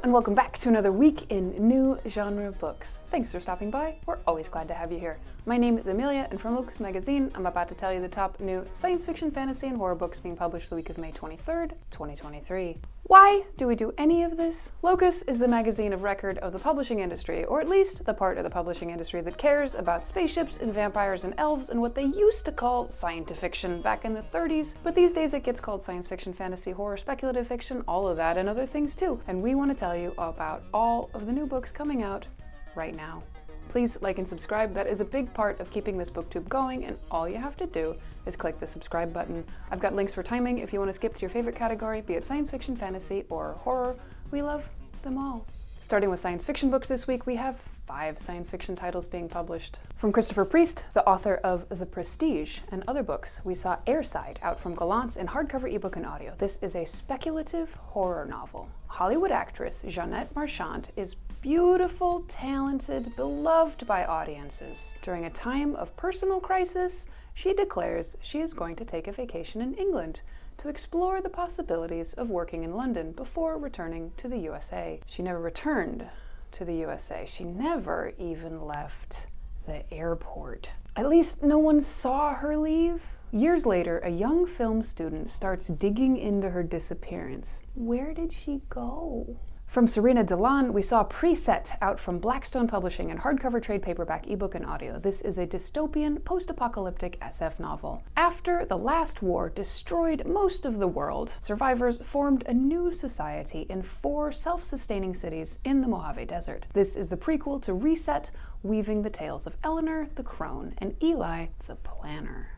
and welcome back to another week in new genre books. Thanks for stopping by. We're always glad to have you here. My name is Amelia, and from Locus magazine, I'm about to tell you the top new science fiction, fantasy, and horror books being published the week of May 23rd, 2023. Why do we do any of this? Locus is the magazine of record of the publishing industry, or at least the part of the publishing industry that cares about spaceships and vampires and elves and what they used to call science-fiction back in the 30s, but these days it gets called science fiction, fantasy, horror, speculative fiction, all of that and other things too. And we want to tell you about all of the new books coming out right now. Please like and subscribe. That is a big part of keeping this booktube going, and all you have to do is click the subscribe button. I've got links for timing if you want to skip to your favorite category, be it science fiction, fantasy, or horror. We love them all. Starting with science fiction books this week, we have 5 science fiction titles being published. From Christopher Priest, the author of The Prestige and other books, we saw Airside out from Gallant's in hardcover, ebook, and audio. This is a speculative horror novel. Hollywood actress Jeanette Marchand is beautiful, talented, beloved by audiences. During a time of personal crisis, she declares she is going to take a vacation in England to explore the possibilities of working in London before returning to the USA. She never returned to the USA. She never even left the airport. At least no one saw her leave. Years later, a young film student starts digging into her disappearance. Where did she go? From Sarina Dahlan, we saw Preset out from Blackstone Publishing in hardcover, trade paperback, ebook, and audio. This is a dystopian, post-apocalyptic SF novel. After the last war destroyed most of the world, survivors formed a new society in 4 self-sustaining cities in the Mojave Desert. This is the prequel to Reset, weaving the tales of Eleanor, the crone, and Eli, the planner.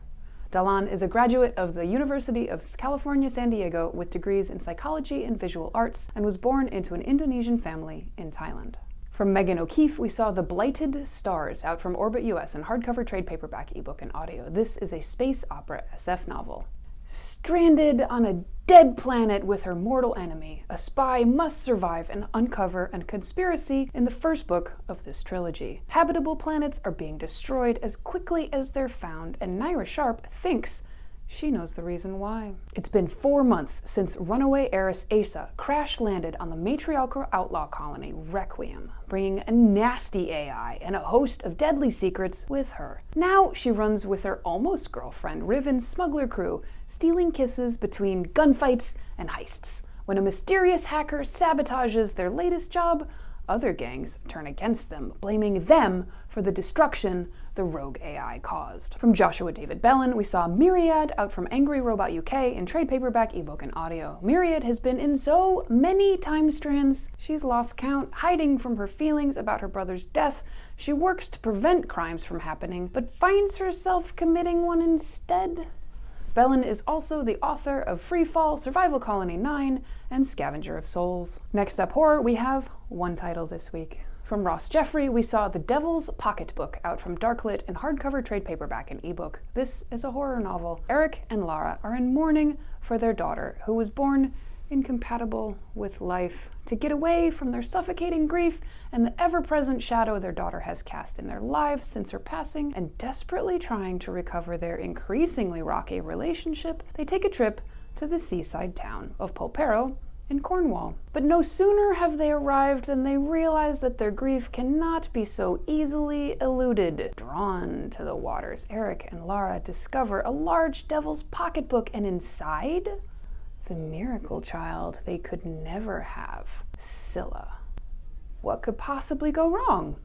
Dahlan is a graduate of the University of California, San Diego, with degrees in psychology and visual arts, and was born into an Indonesian family in Thailand. From Megan O'Keefe, we saw The Blighted Stars out from Orbit US in hardcover, trade paperback, ebook, and audio. This is a space opera SF novel. Stranded on a dead planet with her mortal enemy, a spy must survive and uncover a conspiracy in the first book of this trilogy. Habitable planets are being destroyed as quickly as they're found, and Naira Sharp thinks she knows the reason why. It's been 4 months since runaway heiress Asa crash-landed on the matriarchal outlaw colony Requiem, bringing a nasty AI and a host of deadly secrets with her. Now she runs with her almost girlfriend Riven's smuggler crew, stealing kisses between gunfights and heists. When a mysterious hacker sabotages their latest job, other gangs turn against them, blaming them for the destruction the rogue AI caused. From Joshua David Bellin, we saw Myriad out from Angry Robot UK in trade paperback, ebook, and audio. Myriad has been in so many time strands, she's lost count. Hiding from her feelings about her brother's death, she works to prevent crimes from happening, but finds herself committing one instead. Bellin is also the author of Freefall, Survival Colony 9, and Scavenger of Souls. Next up, horror, we have one title this week. From Ross Jeffery, we saw The Devil's Pocketbook out from Darklit in hardcover, trade paperback, and ebook. This is a horror novel. Eric and Lara are in mourning for their daughter, who was born incompatible with life. To get away from their suffocating grief and the ever-present shadow their daughter has cast in their lives since her passing, and desperately trying to recover their increasingly rocky relationship, they take a trip to the seaside town of Polperro in Cornwall. But no sooner have they arrived than they realize that their grief cannot be so easily eluded. Drawn to the waters, Eric and Lara discover a large devil's pocketbook, and inside, the miracle child they could never have, Scylla. What could possibly go wrong?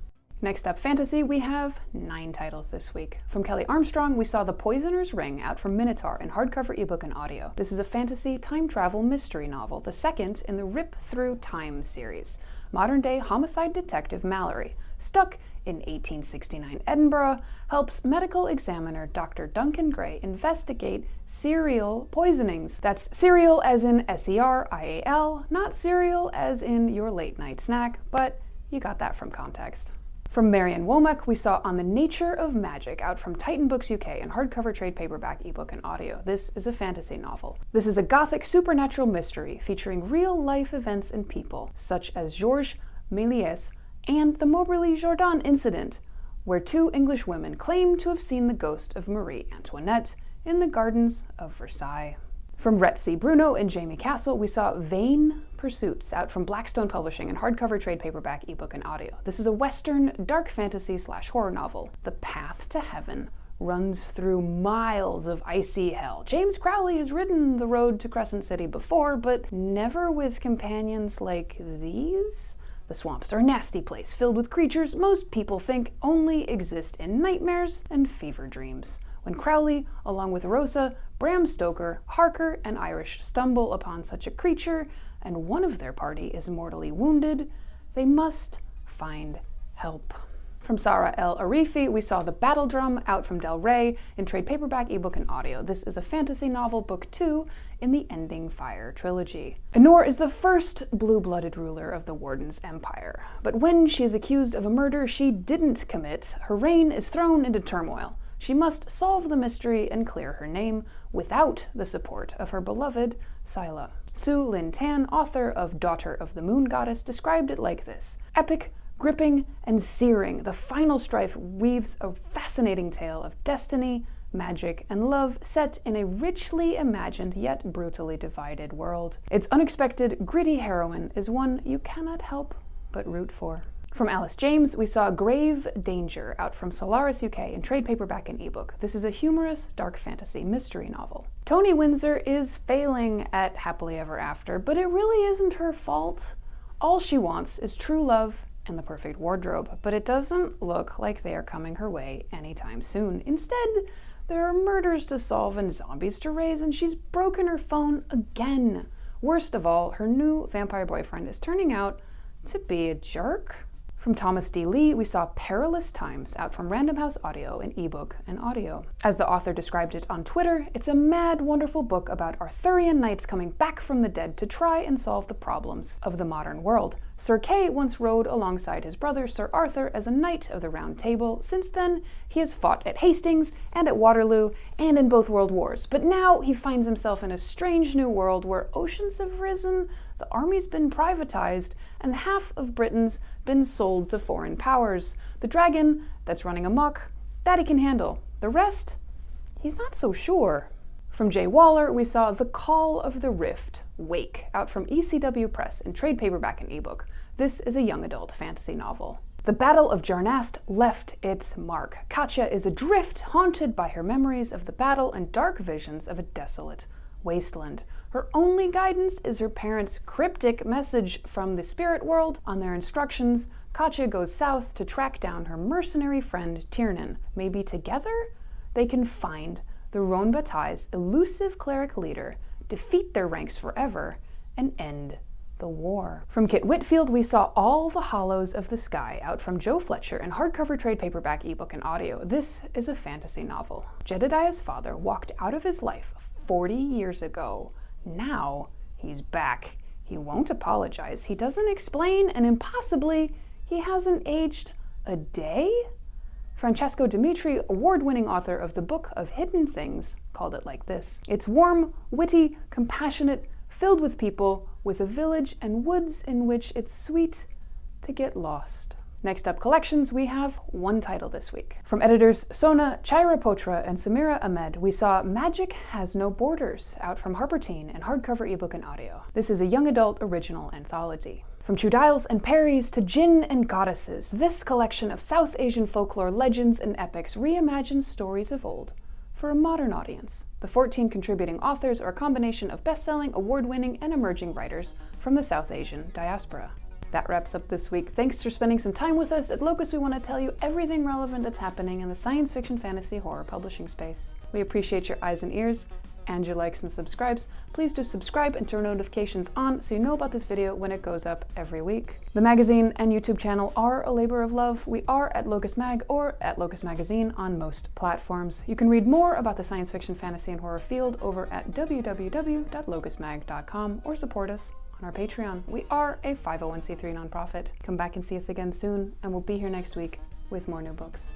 Next up, fantasy, we have 9 titles this week. From Kelley Armstrong, we saw The Poisoner's Ring out from Minotaur in hardcover, ebook, and audio. This is a fantasy time travel mystery novel, the second in the Rip Through Time series. Modern-day homicide detective Mallory, stuck in 1869 Edinburgh, helps medical examiner Dr. Duncan Gray investigate serial poisonings. That's serial as in S-E-R-I-A-L, not cereal as in your late-night snack, but you got that from context. From Marianne Womack, we saw On the Nature of Magic out from Titan Books UK in hardcover, trade paperback, ebook, and audio. This is a fantasy novel. This is a gothic supernatural mystery featuring real-life events and people, such as Georges Méliès and the Moberly Jourdan incident, where 2 English women claim to have seen the ghost of Marie Antoinette in the gardens of Versailles. From Rhett C. Bruno and Jaime Castle, we saw Vain Pursuits, out from Blackstone Publishing in hardcover, trade paperback, ebook, and audio. This is a Western dark fantasy / horror novel. The path to heaven runs through miles of icy hell. James Crowley has ridden the road to Crescent City before, but never with companions like these. The swamps are a nasty place, filled with creatures most people think only exist in nightmares and fever dreams. When Crowley, along with Rosa, Bram Stoker, Harker, and Irish stumble upon such a creature, and one of their party is mortally wounded, they must find help. From Saara El-Arifi, we saw The Battle Drum, out from Del Rey in trade paperback, ebook, and audio. This is a fantasy novel, book 2 in the Ending Fire trilogy. Enor is the first blue-blooded ruler of the Warden's Empire, but when she is accused of a murder she didn't commit, her reign is thrown into turmoil. She must solve the mystery and clear her name without the support of her beloved Scylla. Su Lin Tan, author of Daughter of the Moon Goddess, described it like this: epic, gripping, and searing, the final strife weaves a fascinating tale of destiny, magic, and love set in a richly imagined yet brutally divided world. Its unexpected, gritty heroine is one you cannot help but root for. From Alice James, we saw Grave Danger, out from Solaris UK in trade paperback and ebook. This is a humorous, dark fantasy mystery novel. Toni Windsor is failing at Happily Ever After, but it really isn't her fault. All she wants is true love and the perfect wardrobe, but it doesn't look like they are coming her way anytime soon. Instead, there are murders to solve and zombies to raise, and she's broken her phone again. Worst of all, her new vampire boyfriend is turning out to be a jerk. From Thomas D. Lee, we saw Perilous Times, out from Random House Audio in ebook and audio. As the author described it on Twitter, it's a mad, wonderful book about Arthurian knights coming back from the dead to try and solve the problems of the modern world. Sir Kay once rode alongside his brother Sir Arthur as a knight of the Round Table. Since then, he has fought at Hastings and at Waterloo and in both world wars. But now he finds himself in a strange new world where oceans have risen, the army's been privatized, and half of Britain's been sold to foreign powers. The dragon that's running amok, that he can handle. The rest, he's not so sure. From Jay Waller, we saw The Call of the Rift, Wake, out from ECW Press in trade paperback and ebook. This is a young adult fantasy novel. The Battle of Jarnast left its mark. Katja is adrift, haunted by her memories of the battle and dark visions of a desolate wasteland. Her only guidance is her parents' cryptic message from the spirit world. On their instructions, Katja goes south to track down her mercenary friend Tiernan. Maybe together they can find the Ronbatai's elusive cleric leader, defeat their ranks forever, and end the war. From Kit Whitfield, we saw All the Hollows of the Sky, out from Joe Fletcher in hardcover, trade paperback, ebook, and audio. This is a fantasy novel. Jedediah's father walked out of his life 40 years ago. Now he's back. He won't apologize. He doesn't explain, and impossibly, he hasn't aged a day? Francesco Dimitri, award-winning author of the Book of Hidden Things, called it like this: it's warm, witty, compassionate, filled with people, with a village and woods in which it's sweet to get lost. Next up, collections, we have one title this week. From editors Sona, Charaipotra, and Samira Ahmed, we saw Magic Has No Borders, out from Harper Teen in hardcover, ebook, and audio. This is a young adult original anthology. From Trudiles and Peris to Jinn and Goddesses, this collection of South Asian folklore legends and epics reimagines stories of old for a modern audience. The 14 contributing authors are a combination of best-selling, award-winning, and emerging writers from the South Asian diaspora. That wraps up this week. Thanks for spending some time with us. At Locus, we want to tell you everything relevant that's happening in the science fiction, fantasy, horror publishing space. We appreciate your eyes and ears and your likes and subscribes. Please do subscribe and turn notifications on so you know about this video when it goes up every week. The magazine and YouTube channel are a labor of love. We are at Locus Mag or at Locus Magazine on most platforms. You can read more about the science fiction, fantasy, and horror field over at www.locusmag.com or support us on our Patreon. We are a 501c3 nonprofit. Come back and see us again soon, and we'll be here next week with more new books.